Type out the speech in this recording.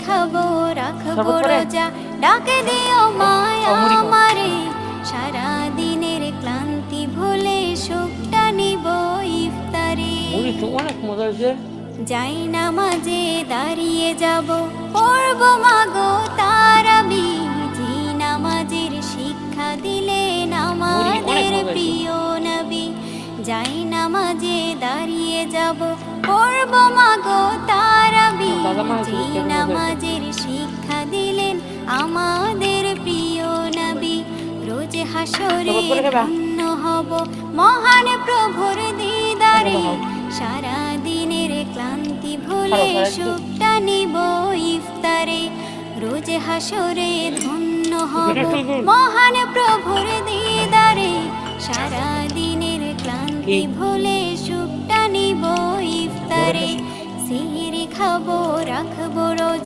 খাবো রাখবো রোজা, ডাকে দিও মায়া আমারে। সারা দিনের ক্লান্তি ভুলে সুখটা নিব ইফতারে। অনেক মজা হয়েছে। যাই নামাজে দাঁড়িয়ে যাব, পড়বো মাগো তারাবি। যে নামাজের শিক্ষা দিলেন আমাদের প্রিয় নবী। যাই নামাজে দাঁড়িয়ে যাব, পড়বো মাগো তারাবি। যে নামাজের শিক্ষা দিলেন আমাদের প্রিয় নবী। রোজ হাসরে ধন্য হব মহান প্রভুর দিদারে। সারা দিনের ক্লান্তি ভুলে সুখটা নিব ইফতারে। রোজ হাসরে ধন্য হব মহান প্রভুর দিদারে। সারা দিনের ক্লান্তি ভুলে সুখটা নিব ইফতারে। সিহরি খাবো রাখবো রোজা।